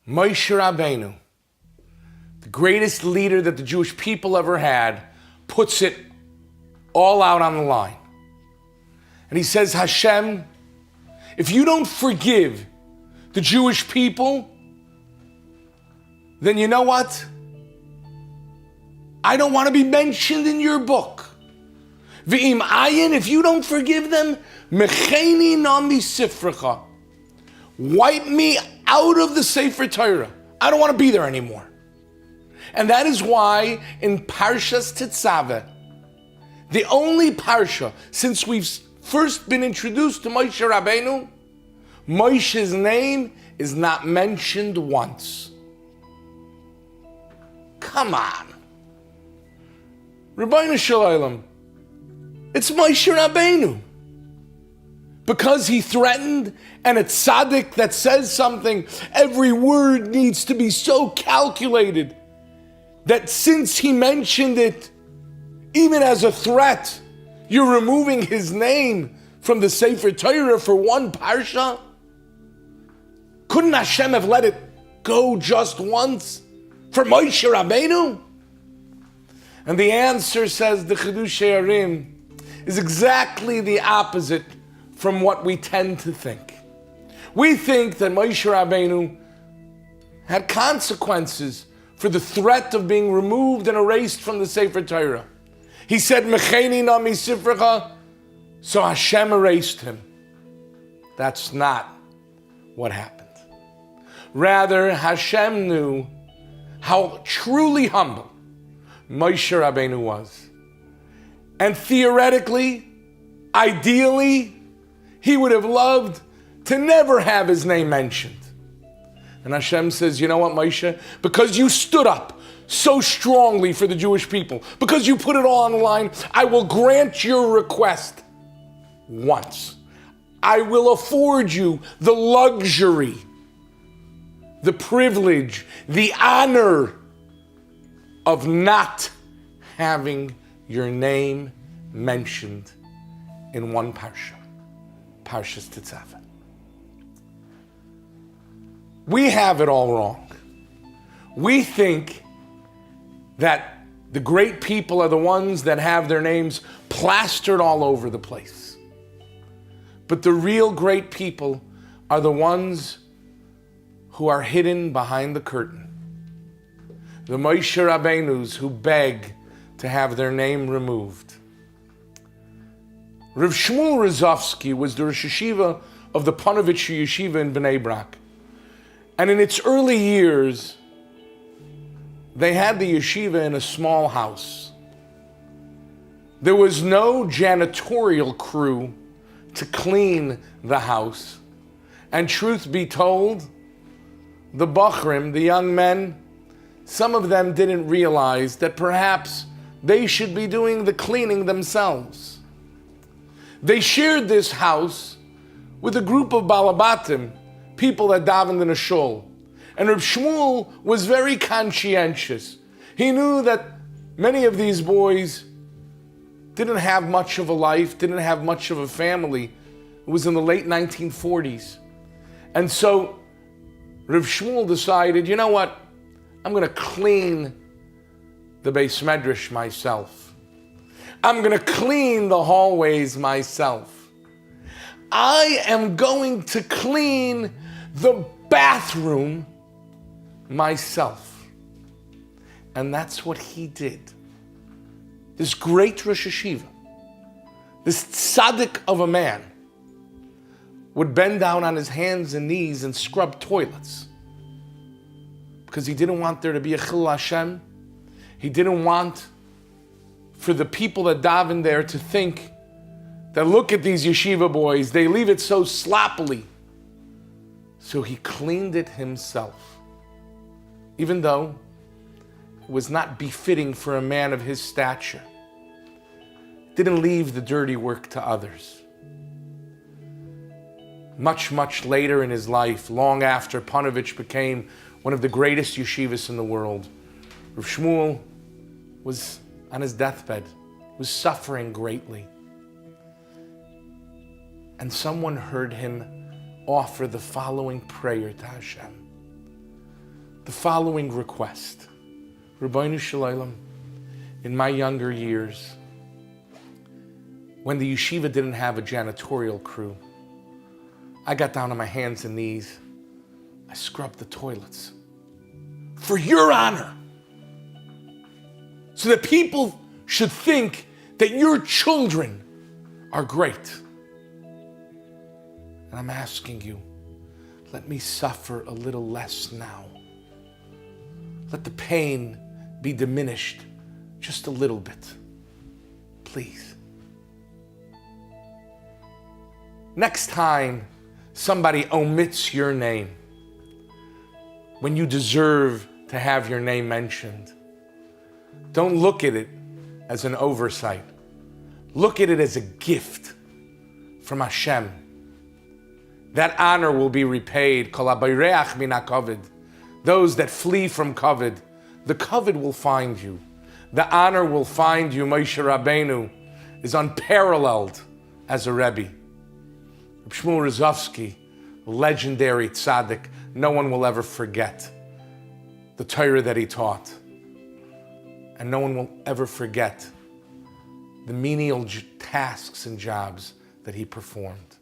Moshe Rabbeinu, the greatest leader that the Jewish people ever had, puts it all out on the line. And he says, Hashem, if you don't forgive the Jewish people, then you know what? I don't want to be mentioned in your book. V'im ayin, if you don't forgive them, mecheni nami sifrecha. Wipe me out of the Sefer Torah. I don't want to be there anymore. And that is why in Parshas Tetzaveh, the only parsha since we've first been introduced to Moshe Rabbeinu, Moshe's name is not mentioned once. Come on. Rabbeinu Shalom, it's Moshe Rabbeinu. Because he threatened, and a tzaddik that says something, every word needs to be so calculated that since he mentioned it, even as a threat, you're removing his name from the Sefer Torah for one parsha? Couldn't Hashem have let it go just once for Moshe Rabbeinu? And the answer, says the Chiddushei Arim, is exactly the opposite from what we tend to think. We think that Moshe Rabbeinu had consequences for the threat of being removed and erased from the Sefer Torah. He said, Mecheni nami sifrecha, so Hashem erased him. That's not what happened. Rather, Hashem knew how truly humble Moshe Rabbeinu was. And theoretically, ideally, he would have loved to never have his name mentioned. And Hashem says, you know what, Moshe? Because you stood up so strongly for the Jewish people, because you put it all on the line, I will grant your request once. I will afford you the luxury, the privilege, the honor of not having your name mentioned in one parsha, Parshas Tetzaveh. We have it all wrong. We think that the great people are the ones that have their names plastered all over the place. But the real great people are the ones who are hidden behind the curtain. The Moshe Rabbeinus who beg to have their name removed. Rav Shmuel Rozovsky was the Rosh Yeshiva of the Panovich Yeshiva in Bnei Brak. And in its early years, they had the yeshiva in a small house. There was no janitorial crew to clean the house. And truth be told, the Bachrim, the young men, some of them didn't realize that perhaps they should be doing the cleaning themselves. They shared this house with a group of balabatim, people that davened in a shul. And Reb Shmuel was very conscientious. He knew that many of these boys didn't have much of a life, didn't have much of a family. It was in the late 1940s. And so Reb Shmuel decided, you know what? I'm going to clean the Beis Medrash myself. I'm going to clean the hallways myself. I am going to clean the bathroom myself. And that's what he did. This great Rosh Yeshiva, this tzaddik of a man, would bend down on his hands and knees and scrub toilets. Because he didn't want there to be a Chil Hashem. He didn't want for the people that daven there to think that look at these yeshiva boys, they leave it so sloppily. So he cleaned it himself. Even though it was not befitting for a man of his stature. Didn't leave the dirty work to others. Much, much later in his life, long after Panovich became one of the greatest yeshivas in the world, Rav Shmuel was on his deathbed, was suffering greatly. And someone heard him offer the following prayer to Hashem. the following request. Rabbeinu Shalom, in my younger years, when the yeshiva didn't have a janitorial crew, I got down on my hands and knees. I scrubbed the toilets for your honor, so that people should think that your children are great. And I'm asking you, let me suffer a little less now. Let the pain be diminished just a little bit, please. Next time somebody omits your name when you deserve to have your name mentioned, don't look at it as an oversight. Look at it as a gift from Hashem. That honor will be repaid. Kol habayreach min hakavod. Those that flee from kavod, the kavod will find you. The honor will find you. Moshe Rabbeinu is unparalleled as a Rebbe. Shmuel Rozovsky, legendary tzaddik, no one will ever forget the Torah that he taught. And no one will ever forget the menial tasks and jobs that he performed.